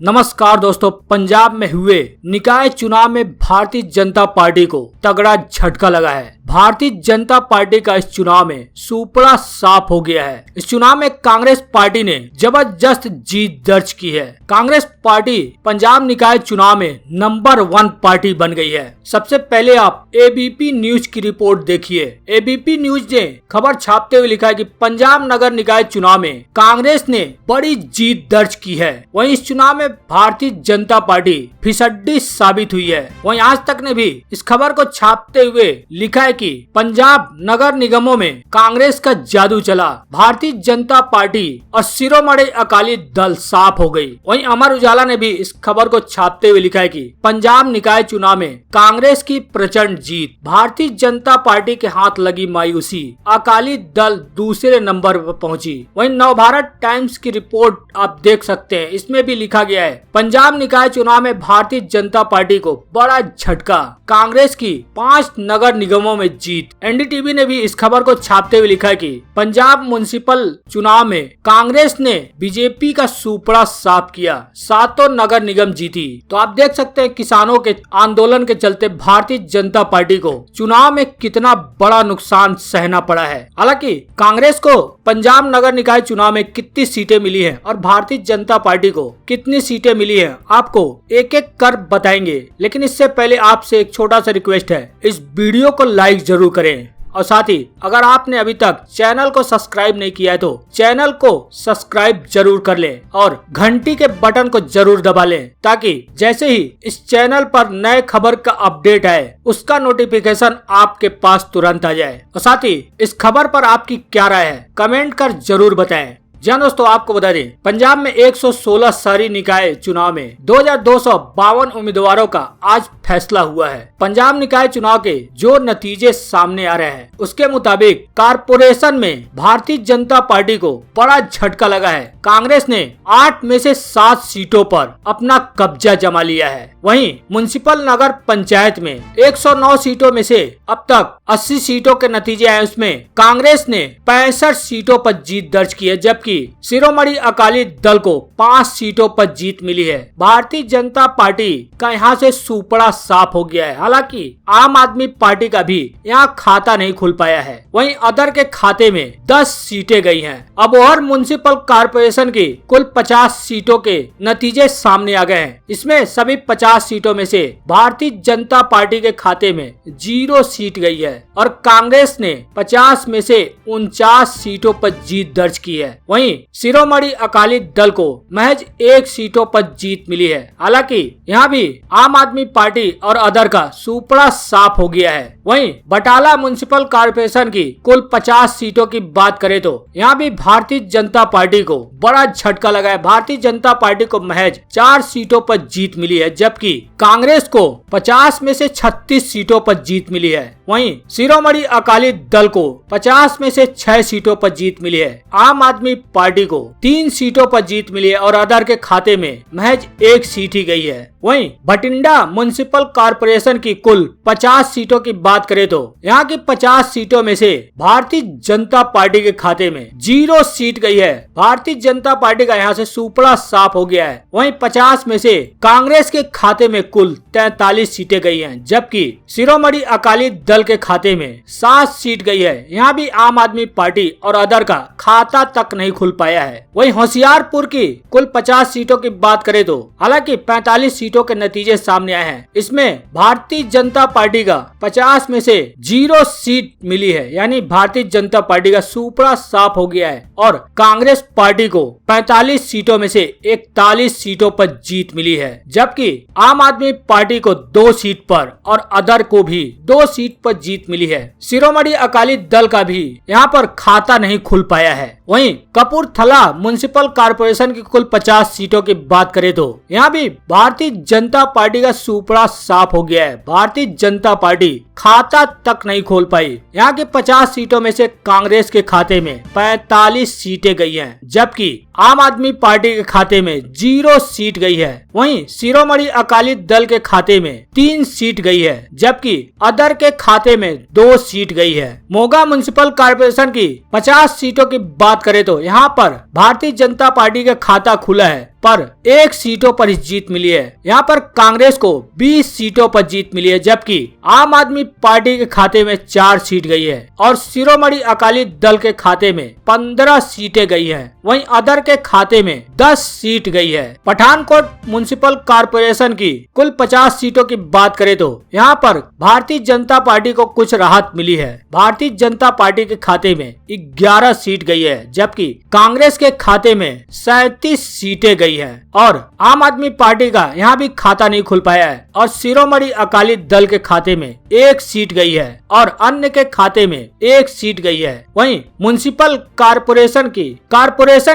नमस्कार दोस्तों, पंजाब में हुए निकाय चुनाव में भारतीय जनता पार्टी को तगड़ा झटका लगा है। भारतीय जनता पार्टी का इस चुनाव में सुपड़ा साफ हो गया है। इस चुनाव में कांग्रेस पार्टी ने जबरदस्त जीत दर्ज की है। कांग्रेस पार्टी पंजाब निकाय चुनाव में नंबर 1 पार्टी बन गई है। सबसे पहले आप एबीपी न्यूज की रिपोर्ट देखिए। एबीपी न्यूज ने खबर छापते हुए लिखा है कि पंजाब नगर निकाय चुनाव में कांग्रेस ने बड़ी जीत दर्ज की है। वहीं इस चुनाव में भारतीय जनता पार्टी फिसड्डी साबित हुई है। वहीं आज तक ने भी इस खबर को छापते हुए लिखा है कि पंजाब नगर निगमों में कांग्रेस का जादू चला, भारतीय जनता पार्टी और शिरोमणि अकाली दल साफ हो गई। वहीं अमर उजाला ने भी इस खबर को छापते हुए लिखा है कि पंजाब निकाय चुनाव में कांग्रेस की प्रचंड जीत, भारतीय जनता पार्टी के हाथ लगी मायूसी, अकाली दल दूसरे नंबर पर पहुंची। वहीं नवभारत टाइम्स की रिपोर्ट आप देख सकते हैं, इसमें भी लिखा गया है पंजाब निकाय चुनाव में भारतीय जनता पार्टी को बड़ा झटका, कांग्रेस की 5 नगर निगमों में जीत। एनडीटीवी ने भी इस खबर को छापते हुए लिखा है कि पंजाब म्युनिसिपल चुनाव में कांग्रेस ने बीजेपी का सुपड़ा साफ किया, 7 नगर निगम जीती। तो आप देख सकते हैं किसानों के आंदोलन के चलते भारतीय जनता पार्टी को चुनाव में कितना बड़ा नुकसान सहना पड़ा है। हालांकि कांग्रेस को पंजाब नगर निकाय चुनाव में कितनी सीटें मिली हैं और भारतीय जनता पार्टी को कितनी सीटें मिली हैं, आपको एक एक कर बताएंगे। लेकिन इससे पहले आपसे एक छोटा सा रिक्वेस्ट है, इस वीडियो को लाइक जरूर करें और साथ ही अगर आपने अभी तक चैनल को सब्सक्राइब नहीं किया है तो चैनल को सब्सक्राइब जरूर कर लें और घंटी के बटन को जरूर दबा लें, ताकि जैसे ही इस चैनल पर नए खबर का अपडेट आए उसका नोटिफिकेशन आपके पास तुरंत आ जाए। और साथ ही इस खबर पर आपकी क्या राय है कमेंट कर जरूर बताएं। जन दोस्तों, आपको बता दें पंजाब में 116 शहरी निकाय चुनाव में 2252 उम्मीदवारों का आज फैसला हुआ है। पंजाब निकाय चुनाव के जो नतीजे सामने आ रहे हैं उसके मुताबिक कारपोरेशन में भारतीय जनता पार्टी को बड़ा झटका लगा है। कांग्रेस ने 8 में से 7 सीटों पर अपना कब्जा जमा लिया है। वहीं म्युनिसिपल नगर पंचायत में 109 सीटों में से अब तक 80 सीटों के नतीजे आए, उसमें कांग्रेस ने 65 सीटों पर जीत दर्ज की है, जबकि शिरोमणि अकाली दल को 5 सीटों पर जीत मिली है। भारतीय जनता पार्टी का यहाँ से सुपड़ा साफ हो गया है। हालांकि आम आदमी पार्टी का भी यहाँ खाता नहीं खुल पाया है। वहीं अदर के खाते में 10 सीटें गई हैं। अबोहर म्युनिसिपल कॉर्पोरेशन की कुल 50 सीटों के नतीजे सामने आ गए हैं। इसमें सभी 50 सीटों में से भारतीय जनता पार्टी के खाते में 0 सीट गई है और कांग्रेस ने 50 में से 49 सीटों पर जीत दर्ज की है। वहीं शिरोमणि अकाली दल को महज 1 सीटों पर जीत मिली है। हालांकि यहाँ भी आम आदमी पार्टी और अदर का सुपड़ा साफ हो गया है। वहीं बटाला म्युनिसिपल कॉर्पोरेशन की कुल 50 सीटों की बात करें तो यहाँ भी भारतीय जनता पार्टी को बड़ा झटका लगा है। भारतीय जनता पार्टी को महज 4 सीटों पर जीत मिली है, जबकि कांग्रेस को 50 में से 36 सीटों पर जीत मिली है। वहीं शिरोमणि अकाली दल को 50 में से 6 सीटों पर जीत मिली है। आम आदमी पार्टी को 3 सीटों पर जीत मिली है और अदर के खाते में महज 1 सीट ही गई है। वहीं बठिंडा म्युनिसिपल कॉर्पोरेशन की कुल 50 सीटों की बात करें तो यहाँ की 50 सीटों में से भारतीय जनता पार्टी के खाते में 0 सीट गई है। भारतीय जनता पार्टी का यहाँ से सुपड़ा साफ हो गया है। वहीं 50 में से कांग्रेस के खाते में कुल 43 सीटें गई हैं, जबकि शिरोमणि अकाली दल के खाते में 7 सीट गई है। यहाँ भी आम आदमी पार्टी और अदर का खाता तक नहीं खुल पाया है। वहीं होशियारपुर की कुल 50 सीटों की बात करें तो हालांकि 45 सीटों के नतीजे सामने आए हैं। इसमें भारतीय जनता पार्टी का 50 में से 0 सीट मिली है, यानी भारतीय जनता पार्टी का सुपड़ा साफ हो गया है और कांग्रेस पार्टी को 45 सीटों में से 41 सीटों पर जीत मिली है, जबकि आम आदमी पार्टी को 2 सीट पर और अदर को भी 2 सीट पर जीत मिली है। शिरोमणि अकाली दल का भी यहाँ पर खाता नहीं खुल पाया है। वहीं कपूरथला म्युनिसिपल कॉर्पोरेशन की कुल 50 सीटों की बात करें तो यहाँ भी भारतीय जनता पार्टी का सुपड़ा साफ हो गया है। भारतीय जनता पार्टी खाता तक नहीं खोल पाई। यहाँ की 50 सीटों में से कांग्रेस के खाते में 45 सीटें गई हैं, जबकि आम आदमी पार्टी के खाते में 0 सीट गई है। वहीं शिरोमणि अकाली दल के खाते में 3 सीट गई है, जबकि अदर के खाते में 2 सीट गई है। मोगा म्युनिसिपल कॉर्पोरेशन की 50 सीटों की बात करें तो यहाँ पर भारतीय जनता पार्टी का खाता खुला है पर 1 सीटों पर जीत मिली है। यहाँ पर कांग्रेस को 20 सीटों पर जीत मिली है, जबकि आम आदमी पार्टी के खाते में 4 सीट गई है और शिरोमणि अकाली दल के खाते में 15 सीटें गई है। वहीं अदर के खाते में 10 सीट गई है। पठानकोट म्युनिसिपल कॉर्पोरेशन की कुल 50 सीटों की बात करें तो यहाँ पर भारतीय जनता पार्टी को कुछ राहत मिली है। भारतीय जनता पार्टी के खाते में 11 सीट गई है, जबकि कांग्रेस के खाते में 37 सीटें गई है और आम आदमी पार्टी का यहाँ भी खाता नहीं खुल पाया है और शिरोमणि अकाली दल के खाते में 1 सीट गई है और अन्य के खाते में 1 सीट गई है। वहीं म्युनिसिपल कॉर्पोरेशन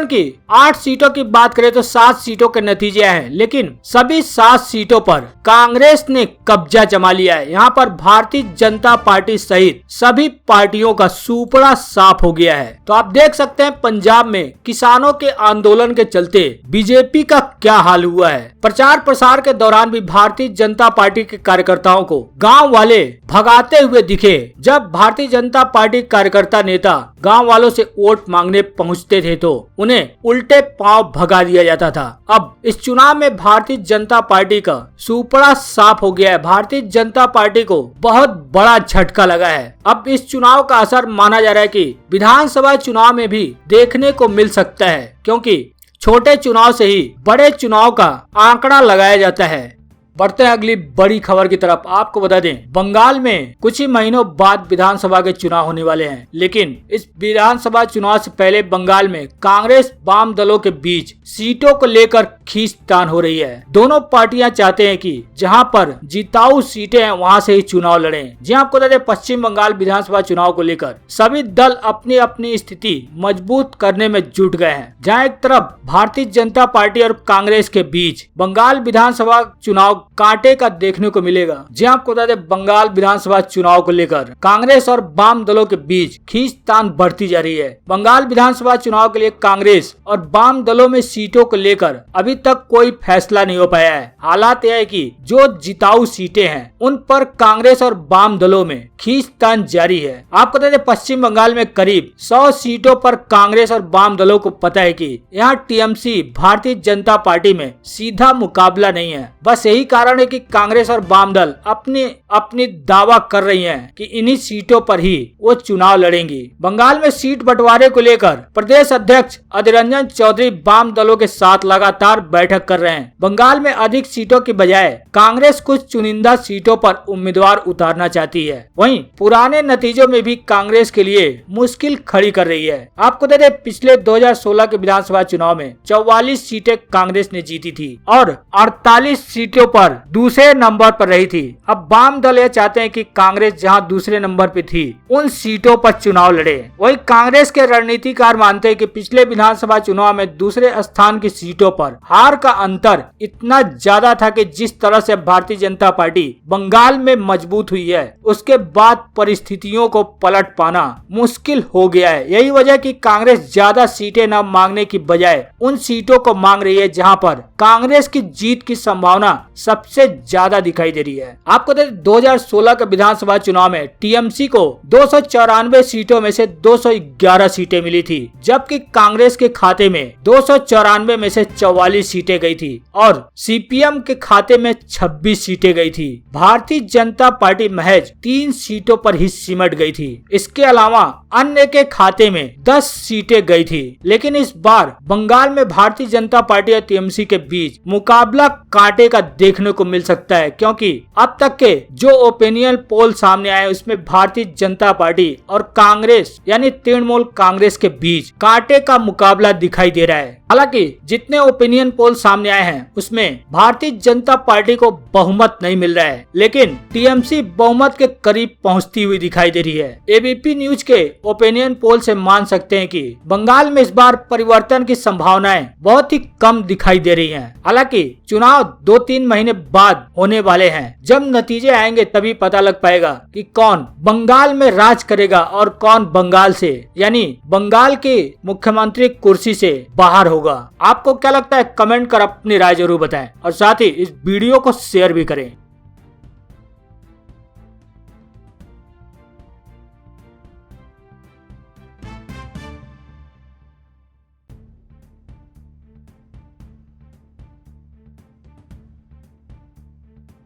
की 8 सीटों की बात करें तो 7 सीटों के नतीजे हैं, लेकिन सभी 7 सीटों पर कांग्रेस ने कब्जा जमा लिया है। यहाँ पर भारतीय जनता पार्टी सहित सभी पार्टियों का सुपड़ा साफ हो गया है। तो आप देख सकते हैं पंजाब में किसानों के आंदोलन के चलते बीजेपी का क्या हाल हुआ है। प्रचार प्रसार के दौरान भी भारतीय जनता पार्टी के कार्यकर्ताओं को गांव वाले भगाते हुए दिखे। जब भारतीय जनता पार्टी कार्यकर्ता नेता गांव वालों से वोट मांगने पहुंचते थे तो उन्हें उल्टे पांव भगा दिया जाता था। अब इस चुनाव में भारतीय जनता पार्टी का सुपड़ा साफ हो गया है। भारतीय जनता पार्टी को बहुत बड़ा झटका लगा है। अब इस चुनाव का असर माना जा रहा है कि विधानसभा चुनाव में भी देखने को मिल सकता है, क्योंकि छोटे चुनाव से ही बड़े चुनाव का आंकड़ा लगाया जाता है। बढ़ते हैं अगली बड़ी खबर की तरफ। आपको बता दें, बंगाल में कुछ ही महीनों बाद विधानसभा के चुनाव होने वाले हैं, लेकिन इस विधानसभा चुनाव से पहले बंगाल में कांग्रेस वाम दलों के बीच सीटों को लेकर खींचतान हो रही है। दोनों पार्टियां चाहते हैं कि जहां पर जिताऊ सीटें हैं वहां से ही चुनाव लड़ें। जी आपको बता दें, पश्चिम बंगाल विधानसभा चुनाव को लेकर सभी दल अपनी अपनी स्थिति मजबूत करने में जुट गए हैं। जहाँ एक तरफ भारतीय जनता पार्टी और कांग्रेस के बीच बंगाल विधानसभा चुनाव कांटे का देखने को मिलेगा। जी आपको बता दें, बंगाल विधानसभा चुनाव को लेकर कांग्रेस और वाम दलों के बीच खींचतान बढ़ती जा रही है। बंगाल विधानसभा चुनाव के लिए कांग्रेस और वाम दलों में सीटों को लेकर अभी तक कोई फैसला नहीं हो पाया है। हालात यह है कि जो जिताऊ सीटें हैं उन पर कांग्रेस और वाम दलों में खींचतान जारी है। आपको बता दें, पश्चिम बंगाल में करीब 100 सीटों पर कांग्रेस और वाम दलों को पता है कि यहाँ टीएमसी भारतीय जनता पार्टी में सीधा मुकाबला नहीं है। बस यही कारण है कि कांग्रेस और वाम दल अपनी दावा कर रही हैं कि इन्हीं सीटों पर ही वो चुनाव लड़ेंगी। बंगाल में सीट बंटवारे को लेकर प्रदेश अध्यक्ष अधीर रंजन चौधरी वाम दलों के साथ लगातार बैठक कर रहे हैं। बंगाल में अधिक सीटों की बजाय कांग्रेस कुछ चुनिंदा सीटों पर उम्मीदवार उतारना चाहती है। वहीं पुराने नतीजों में भी कांग्रेस के लिए मुश्किल खड़ी कर रही है। आपको बता दें, पिछले 2016 के विधानसभा चुनाव में 44 सीटें कांग्रेस ने जीती थी और 48 सीटों पर दूसरे नंबर पर रही थी। अब वाम दल ये चाहते हैं कि कांग्रेस जहां दूसरे नंबर पे थी उन सीटों पर चुनाव लड़े। वही कांग्रेस के रणनीतिकार मानते हैं कि पिछले विधानसभा चुनाव में दूसरे स्थान की सीटों पर हार का अंतर इतना ज्यादा था कि जिस तरह से भारतीय जनता पार्टी बंगाल में मजबूत हुई है उसके बाद परिस्थितियों को पलट पाना मुश्किल हो गया है। यही वजह कि कांग्रेस ज्यादा सीटें न मांगने की बजाय उन सीटों को मांग रही है जहां पर कांग्रेस की जीत की संभावना सबसे ज्यादा दिखाई दे रही है। आपको 2016 के विधानसभा चुनाव में टीएमसी को 294 सीटों में से 211 सीटें मिली थी, जबकि कांग्रेस के खाते में 294 में से 44 सीटें गई थी और सीपीएम के खाते में 26 सीटें गई थी। भारतीय जनता पार्टी महज 3 सीटों पर ही सिमट गई थी। इसके अलावा अन्य के खाते में 10 सीटें गई थी। लेकिन इस बार बंगाल में भारतीय जनता पार्टी और टीएमसी के बीच मुकाबला कांटे का देखने को मिल सकता है, क्योंकि अब तक के जो ओपिनियन पोल सामने आए उसमें भारतीय जनता पार्टी और कांग्रेस यानी तृणमूल कांग्रेस के बीच कांटे का मुकाबला दिखाई दे रहा है। हालांकि जितने ओपिनियन पोल सामने आए हैं उसमें भारतीय जनता पार्टी को बहुमत नहीं मिल रहा है, लेकिन टीएमसी बहुमत के करीब पहुंचती हुई दिखाई दे रही है। एबीपी न्यूज के ओपिनियन पोल से मान सकते हैं कि बंगाल में इस बार परिवर्तन की संभावनाएं बहुत ही कम दिखाई दे रही हैं। हालांकि चुनाव 2-3 महीने बाद होने वाले हैं। जब नतीजे आएंगे तभी पता लग पाएगा कि कौन बंगाल में राज करेगा और कौन बंगाल से यानी बंगाल के मुख्यमंत्री कुर्सी से बाहर होगा। आपको क्या लगता है? कमेंट कर अपनी राय जरूर बताएं और साथ ही इस वीडियो को शेयर भी करें।